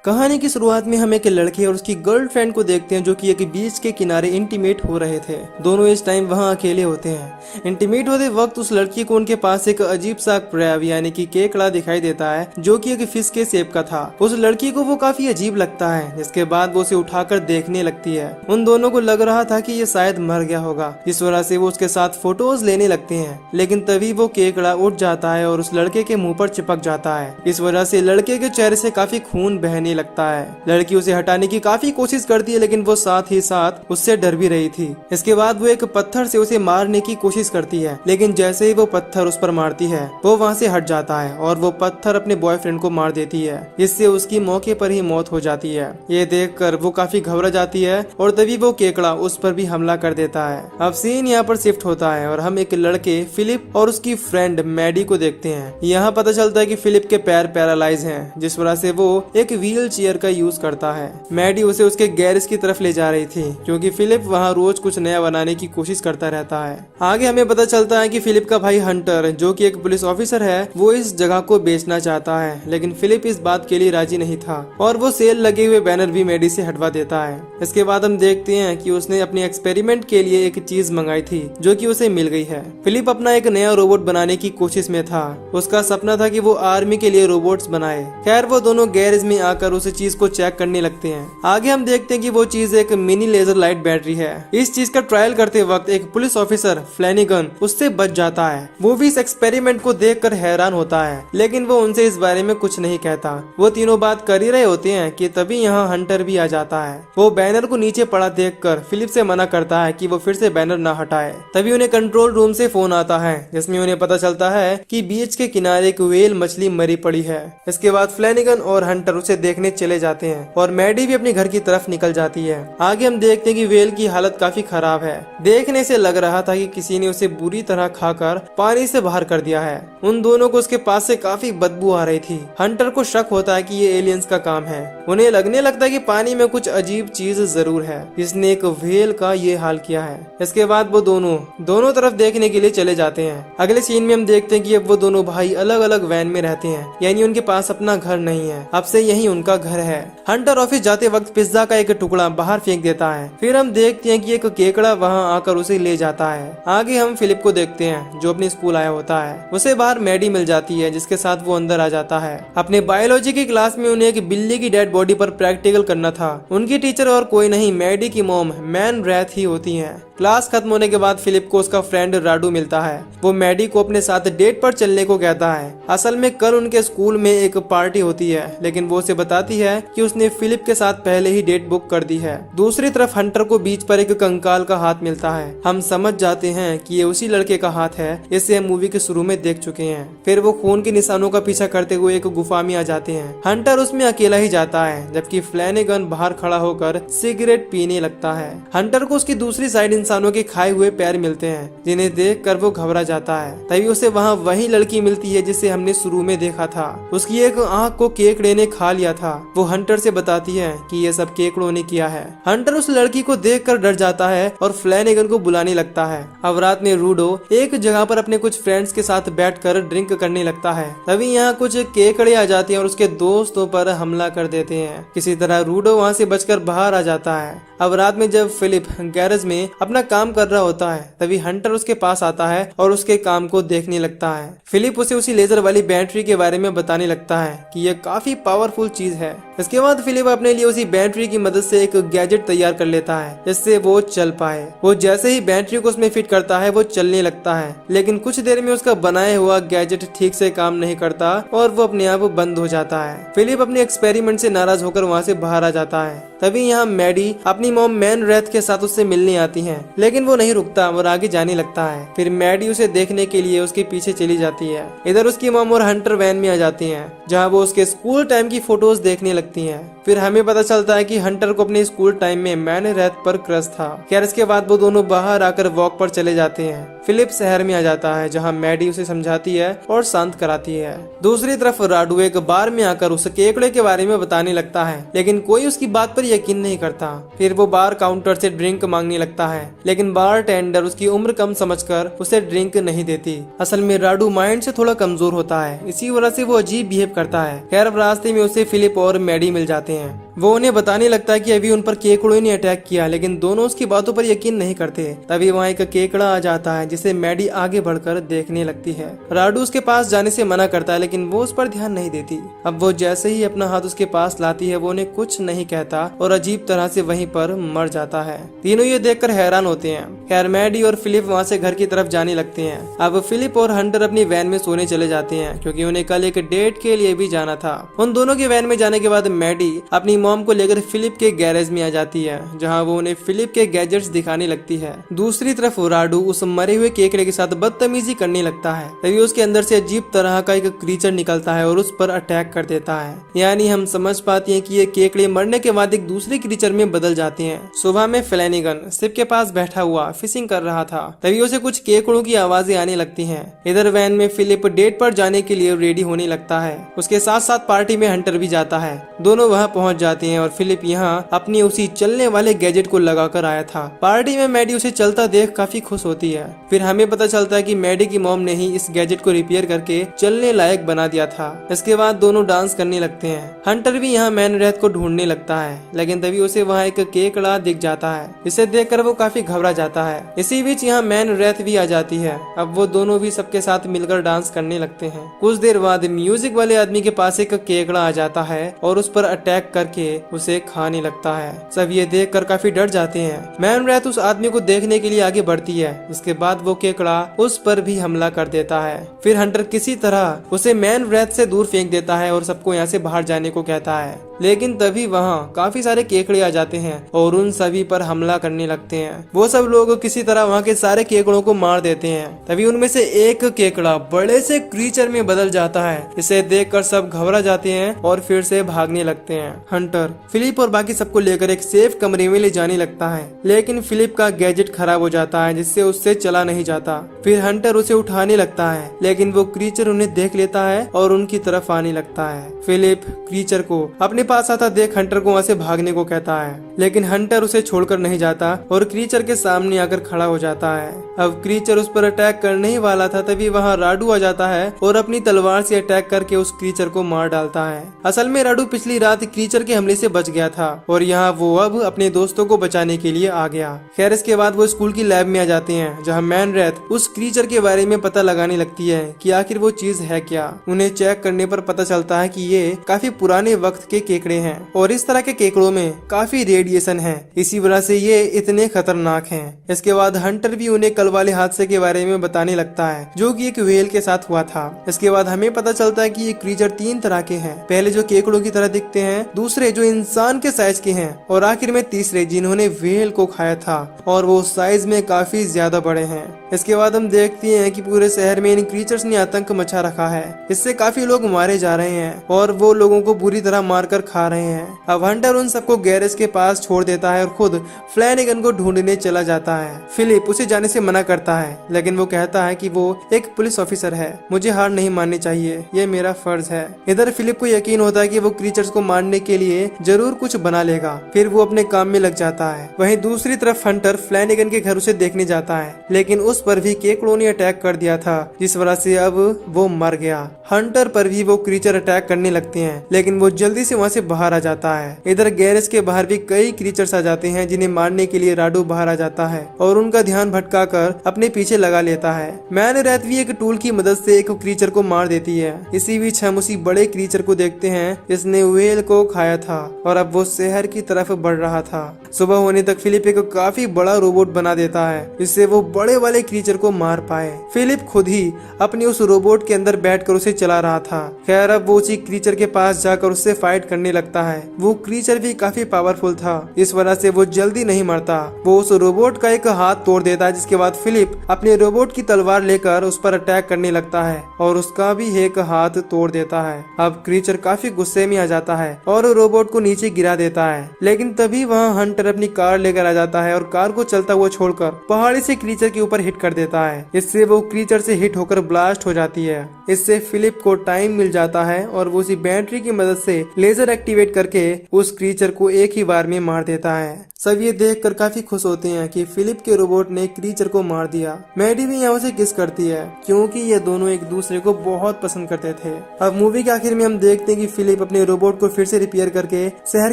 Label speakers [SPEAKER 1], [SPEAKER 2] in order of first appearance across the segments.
[SPEAKER 1] कहानी की शुरुआत में हम एक लड़के और उसकी गर्लफ्रेंड को देखते हैं जो कि एक बीच के किनारे इंटीमेट हो रहे थे। दोनों इस टाइम वहां अकेले होते हैं। इंटीमेट होते वक्त उस लड़की को उनके पास एक अजीब सा क्रैब यानी कि केकड़ा दिखाई देता है जो कि एक फिश के शेप का था। उस लड़की को वो काफी अजीब लगता है, जिसके बाद वो उसे उठाकर देखने लगती है। उन दोनों को लग रहा था कि ये शायद मर गया होगा, इस वजह से वो उसके साथ फोटोज लेने लगते हैं। लेकिन तभी वो केकड़ा उठ जाता है और उस लड़के के मुंह पर चिपक जाता है। इस वजह से लड़के के चेहरे से काफी खून बहने लगता है। लड़की उसे हटाने की काफी कोशिश करती है, लेकिन वो साथ ही साथ उससे डर भी रही थी। इसके बाद वो एक पत्थर से उसे मारने की कोशिश करती है, लेकिन जैसे ही वो पत्थर उस पर मारती है वो वहाँ से हट जाता है और वो पत्थर अपने बॉयफ्रेंड को मार देती है। इससे उसकी मौके पर ही मौत हो जाती है। ये देखकर वो काफी घबरा जाती है और तभी वो केकड़ा उस पर भी हमला कर देता है। अब सीन यहाँ पर शिफ्ट होता है और हम एक लड़के फिलिप और उसकी फ्रेंड मैडी को देखते हैं। यहाँ पता चलता है कि फिलिप के पैर पैरालाइज हैं, जिस वजह से वो एक व्हील चेयर का यूज करता है। मैडी उसे उसके गैरेज की तरफ ले जा रही थी क्योंकि फिलिप वहाँ रोज कुछ नया बनाने की कोशिश करता रहता है। आगे हमें पता चलता है कि फिलिप का भाई हंटर, जो कि एक पुलिस ऑफिसर है, वो इस जगह को बेचना चाहता है, लेकिन फिलिप इस बात के लिए राजी नहीं था और वो सेल लगे हुए बैनर भी मैडी से हटवा देता है। इसके बाद हम देखते हैं कि उसने अपने एक्सपेरिमेंट के लिए एक चीज मंगाई थी जो कि उसे मिल गई है। फिलिप अपना एक नया रोबोट बनाने की कोशिश में था। उसका सपना था कि वो आर्मी के लिए रोबोट्स बनाए। खैर वो दोनों गैरेज में आकर उस चीज को चेक करने लगते हैं। आगे हम देखते हैं कि वो चीज एक मिनी लेजर लाइट बैटरी है। इस चीज का ट्रायल करते वक्त एक पुलिस ऑफिसर फ्लैनिगन उससे बच जाता है। वो भी इस एक्सपेरिमेंट को देखकर हैरान होता है, लेकिन वो उनसे इस बारे में कुछ नहीं कहता। वो तीनों बात कर ही रहे होते हैं कि तभी यहाँ हंटर भी आ जाता है। वो बैनर को नीचे पड़ा देखकर फिलिप से मना करता है कि वो फिर से बैनर न हटाए। तभी उन्हें कंट्रोल रूम से फोन आता है, जिसमें उन्हें पता चलता है कि बीच के किनारे एक व्हेल मछली मरी पड़ी है। इसके बाद फ्लैनिगन और हंटर उसे देखने चले जाते हैं और मैडी भी अपने घर की तरफ निकल जाती है। आगे हम देखते हैं कि व्हेल की हालत काफी खराब है। देखने से लग रहा था कि किसी ने उसे बुरी तरह खाकर पानी से बाहर कर दिया है। उन दोनों को उसके पास से काफी बदबू आ रही थी। हंटर को शक होता है कि ये एलियंस का काम है। उन्हें लगने लगता है कि पानी में कुछ अजीब चीज जरूर है जिसने एक व्हेल का ये हाल किया है। इसके बाद वो दोनों तरफ देखने के लिए चले जाते हैं। अगले सीन में हम देखते हैं कि अब वो दोनों भाई अलग अलग वैन में रहते हैं, यानी उनके पास अपना घर नहीं है। अब से यही उनका घर है। हंटर ऑफिस जाते वक्त पिज्जा का एक टुकड़ा बाहर फेंक देता है। फिर हम देखते हैं कि एक केकड़ा वहां आकर उसे ले जाता है। आगे हम फिलिप को देखते हैं जो अपने स्कूल आया होता है। उसे बाहर मैडी मिल जाती है, जिसके साथ वो अंदर आ जाता है। अपने बायोलॉजी की क्लास में उन्हें एक बिल्ली की डेड बॉडी पर प्रैक्टिकल करना था। उनकी टीचर और कोई नहीं, मैडी की मॉम मैन रैथ ही होती है। क्लास खत्म होने के बाद फिलिप को उसका फ्रेंड राडू मिलता है। वो मैडी को अपने साथ डेट पर चलने को कहता है। असल में कल उनके स्कूल में एक पार्टी होती है, लेकिन वो उसे बताती है कि उसने फिलिप के साथ पहले ही डेट बुक कर दी है। दूसरी तरफ हंटर को बीच पर एक कंकाल का हाथ मिलता है। हम समझ जाते हैं कि ये उसी लड़के का हाथ है, इसे हम मूवी के शुरू में देख चुके हैं। फिर वो खून के निशानों का पीछा करते हुए एक गुफा में आ जाते हैं। हंटर उसमें अकेला ही जाता है, जबकि फ्लैनिगन बाहर खड़ा होकर सिगरेट पीने लगता है। हंटर को उसकी दूसरी साइड इंसानों के खाए हुए पैर मिलते हैं, जिन्हें देखकर वो घबरा जाता है। तभी उसे वहाँ वही लड़की मिलती है जिसे हमने शुरू में देखा था। उसकी एक आंख को केकड़े ने खा लिया था। वो हंटर से बताती है कि ये सब केकड़ों ने किया है। हंटर उस लड़की को देखकर डर जाता है और फ्लैनिगन को बुलाने लगता है। अब रात में रूडो एक जगह पर अपने कुछ फ्रेंड्स के साथ बैठकर ड्रिंक करने लगता है। तभी यहाँ कुछ केकड़े आ जाते हैं और उसके दोस्तों पर हमला कर देते हैं। किसी तरह रूडो वहाँ से बचकर बाहर आ जाता है। अब रात में जब फिलिप गैरेज में अपना काम कर रहा होता है, तभी हंटर उसके पास आता है और उसके काम को देखने लगता है। फिलिप उसे उसी लेजर वाली बैटरी के बारे में बताने लगता है कि यह काफी पावरफुल चीज है। इसके बाद फिलिप अपने लिए उसी बैटरी की मदद से एक गैजेट तैयार कर लेता है जिससे वो चल पाए। वो जैसे ही बैटरी को उसमें फिट करता है वो चलने लगता है, लेकिन कुछ देर में उसका बनाया हुआ गैजेट ठीक से काम नहीं करता और वो अपने आप बंद हो जाता है। फिलिप अपने एक्सपेरिमेंट से नाराज होकर वहाँ से बाहर आ जाता है। तभी यहाँ मैडी अपनी मॉम मैन रैथ के साथ उससे मिलने आती है, लेकिन वो नहीं रुकता और आगे जाने लगता है। फिर मैडी उसे देखने के लिए उसके पीछे चली जाती है। इधर उसकी मॉम और हंटर वैन में आ जाती हैं, जहाँ वो उसके स्कूल टाइम की फोटोज देखने लगती हैं। फिर हमें पता चलता है कि हंटर को अपने स्कूल टाइम में मैन रैथ पर क्रश था। खैर इसके बाद वो दोनों बाहर आकर वॉक पर चले जाते हैं। फिलिप शहर में आ जाता है, जहाँ मैडी उसे समझाती है और शांत कराती है। दूसरी तरफ राडू एक बार में आकर उस केकड़े के बारे में बताने लगता है, लेकिन कोई उसकी बात पर यकीन नहीं करता। फिर वो बार काउंटर से ड्रिंक मांगने लगता है, लेकिन बार टेंडर उसकी उम्र कम समझकर उसे ड्रिंक नहीं देती। असल में राडू माइंड से थोड़ा कमजोर होता है, इसी वजह से वो अजीब बिहेव करता है। खैर रास्ते में उसे फिलिप और मैडी मिल जाते हैं। वो उन्हें बताने लगता है कि अभी उन पर केकड़ों ने अटैक किया, लेकिन दोनों उसकी बातों पर यकीन नहीं करते। तभी वहाँ एक केकड़ा आ जाता है जिसे मैडी आगे बढ़कर देखने लगती है। राडू उसके पास जाने से मना करता है, लेकिन वो उस पर ध्यान नहीं देती। अब वो जैसे ही अपना हाथ उसके पास लाती है वो उन्हें कुछ नहीं कहता और अजीब तरह से वहीं पर मर जाता है। तीनों ये देखकर हैरान होते हैं। खैर मैडी और फिलिप वहाँ से घर की तरफ जाने लगते हैं। अब फिलिप और हंटर अपनी वैन में सोने चले जाते हैं क्योंकि उन्हें कल एक डेट के लिए भी जाना था। उन दोनों के वैन में जाने के बाद मैडी अपनी मॉम को लेकर फिलिप के गैरेज में आ जाती है, जहाँ वो उन्हें फिलिप के गैजेट्स दिखाने लगती है। दूसरी तरफ राडू उस मरे हुए केकड़े के साथ बदतमीजी करने लगता है। तभी उसके अंदर से अजीब तरह का एक क्रीचर निकलता है और उस पर अटैक कर देता है। यानी हम समझ पाते हैं कि ये केकड़े मरने के बाद एक दूसरे क्रीचर में बदल जाते हैं। सुबह में फ्लैनिगन शिप के पास बैठा हुआ फिशिंग कर रहा था, तभी उसे कुछ केकड़ों की आवाजें आने लगती हैं। इधर वैन में फिलिप डेट पर जाने के लिए रेडी होने लगता है। उसके साथ साथ पार्टी में हंटर भी जाता है। दोनों वहाँ पहुँच जाते हैं और फिलिप यहाँ अपनी उसी चलने वाले गैजेट को लगाकर आया था। पार्टी में मैडी उसे चलता देख काफी खुश होती है। फिर हमें पता चलता है कि मैडी की मॉम ने ही इस गैजेट को रिपेयर करके चलने लायक बना दिया था। इसके बाद दोनों डांस करने लगते हैं। हंटर भी यहाँ मैन रैथ को ढूंढने लगता है, लेकिन तभी उसे वहाँ एक केकड़ा दिख जाता है। इसे देखकर वो काफी घबरा जाता है। इसी बीच यहाँ मैन रैथ भी आ जाती है। अब वो दोनों भी सबके साथ मिलकर डांस करने लगते हैं। कुछ देर बाद म्यूजिक वाले आदमी के पास एक केकड़ा आ जाता है और उस पर अटैक करके उसे खाने लगता है। सब ये देखकर काफी डर जाते हैं। मैन रैथ उस आदमी को देखने के लिए आगे बढ़ती है। इसके बाद वो केकड़ा उस पर भी हमला कर देता है। फिर हंटर किसी तरह उसे मैन रैथ से दूर फेंक देता है और सबको यहाँ से बाहर जाने को कहता है, लेकिन तभी वहाँ काफी सारे केकड़े आ जाते हैं और उन सभी पर हमला करने लगते हैं। वो सब लोग किसी तरह वहाँ के सारे केकड़ों को मार देते हैं। तभी उनमें से एक केकड़ा बड़े से क्रीचर में बदल जाता है। इसे देखकर सब घबरा जाते हैं और फिर से भागने लगते हैं। हंटर फिलिप और बाकी सबको लेकर एक सेफ कमरे में ले जाने लगता है, लेकिन फिलिप का गैजेट खराब हो जाता है जिससे उससे चला नहीं जाता। फिर हंटर उसे उठाने लगता है, लेकिन वो क्रीचर उन्हें देख लेता है और उनकी तरफ आने लगता है। फिलिप क्रीचर को अपने पास आता देख हंटर को वहाँ से भागने को कहता है, लेकिन हंटर उसे छोड़कर नहीं जाता और क्रीचर के सामने आकर खड़ा हो जाता है। अब क्रीचर उस पर अटैक करने ही वाला था, तभी वहाँ राडू आ जाता है और अपनी तलवार से अटैक करके उस क्रीचर को मार डालता है। असल में राडू पिछली रात क्रीचर के हमले से बच गया था और यहाँ वो अब अपने दोस्तों को बचाने के लिए आ गया। खैर इसके बाद वो स्कूल की लैब में आ जाते हैं, जहाँ मैन रैथ उस क्रीचर के बारे में पता लगाने लगती है कि आखिर वो चीज है क्या। उन्हें चेक करने पर पता चलता है कि ये काफी पुराने वक्त के केकड़े हैं और इस तरह के केकड़ों में काफी रेडिएशन है, इसी वजह से ये इतने खतरनाक हैं। इसके बाद हंटर भी उन्हें कल वाले हादसे के बारे में बताने लगता है जो कि एक व्हेल के साथ हुआ था। इसके बाद हमें पता चलता है कि ये क्रीचर 3 तरह के हैं, पहले जो केकड़ों की तरह दिखते हैं, दूसरे जो इंसान के साइज के हैं और आखिर में तीसरे जिन्होंने व्हेल को खाया था और वो साइज में काफी ज्यादा बड़े हैं। इसके बाद हम देखते हैं कि पूरे शहर में इन क्रीचर्स ने आतंक मचा रखा है। इससे काफी लोग मारे जा रहे हैं और वो लोगों को बुरी तरह मारकर खा रहे हैं। अब हंटर उन सबको गैरेज के पास छोड़ देता है और खुद फ्लैनिगन को ढूंढने चला जाता है। फिलिप उसे जाने से मना करता है, लेकिन वो कहता है कि वो एक पुलिस ऑफिसर है, मुझे हार नहीं माननी चाहिए, ये मेरा फर्ज है। इधर फिलिप को यकीन होता है कि वो क्रीचर्स को मारने के लिए जरूर कुछ बना लेगा, फिर वो अपने काम में लग जाता है। वहीं दूसरी तरफ हंटर फ्लैनिगन के घर उसे देखने जाता है, लेकिन उस पर भी केकड़ों ने अटैक कर दिया था, जिस वजह से अब वो मर गया। हंटर पर भी वो क्रीचर अटैक करने लगते हैं, लेकिन वो जल्दी से वहाँ से बाहर आ जाता है। इधर गैरेज के बाहर भी कई क्रीचर्स आ जाते हैं, जिन्हें मारने के लिए राडू बाहर आ जाता है और उनका ध्यान भटकाकर अपने पीछे लगा लेता है। मैन रैथ भी एक टूल की मदद से एक क्रीचर को मार देती है। इसी बीच हम उसी बड़े क्रीचर को देखते हैं जिसने व्हेल को खाया था और अब वो शहर की तरफ बढ़ रहा था। सुबह होने तक फिलिप एक काफी बड़ा रोबोट बना देता है, जिससे वो बड़े वाले क्रीचर को मार पाए। फिलिप खुद ही अपनी उस रोबोट के अंदर बैठकर उसे चला रहा था। खैर अब वो उसी क्रीचर के पास जाकर उससे फाइट करने लगता है। वो क्रीचर भी काफी पावरफुल था, इस वजह से वो जल्दी नहीं मरता। वो उस रोबोट का एक हाथ तोड़ देता है, जिसके बाद फिलिप अपने रोबोट की तलवार लेकर उस पर अटैक करने लगता है और उसका भी एक हाथ तोड़ देता है। अब क्रीचर काफी गुस्से में आ जाता है और रोबोट को नीचे गिरा देता है, लेकिन तभी वहाँ हंटर क्रिएटर अपनी कार लेकर आ जाता है और कार को चलता हुआ छोड़कर पहाड़ी से क्रीचर के ऊपर हिट कर देता है। इससे वो क्रीचर से हिट होकर ब्लास्ट हो जाती है। इससे फिलिप को टाइम मिल जाता है और वो उसी बैटरी की मदद से लेजर एक्टिवेट करके उस क्रीचर को एक ही बार में मार देता है। सब ये देखकर काफी खुश होते हैं कि फिलिप के रोबोट ने क्रीचर को मार दिया। मैडी भी यहाँ उसे किस करती है क्योंकि ये दोनों एक दूसरे को बहुत पसंद करते थे। अब मूवी के आखिर में हम देखते हैं कि फिलिप अपने रोबोट को फिर से रिपेयर करके शहर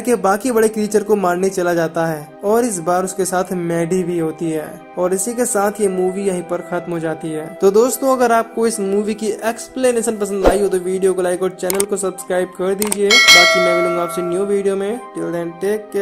[SPEAKER 1] के बाकी बड़े क्रीचर को मारने चला जाता है और इस बार उसके साथ मैडी भी होती है। और इसी के साथ ये मूवी यहीं पर खत्म हो जाती है। तो दोस्तों, अगर आपको इस मूवी की एक्सप्लेनेशन पसंद आई हो तो वीडियो को लाइक और चैनल को सब्सक्राइब कर दीजिए। बाकी मैं मिलूंगा आपसे न्यू वीडियो में। Till then take care.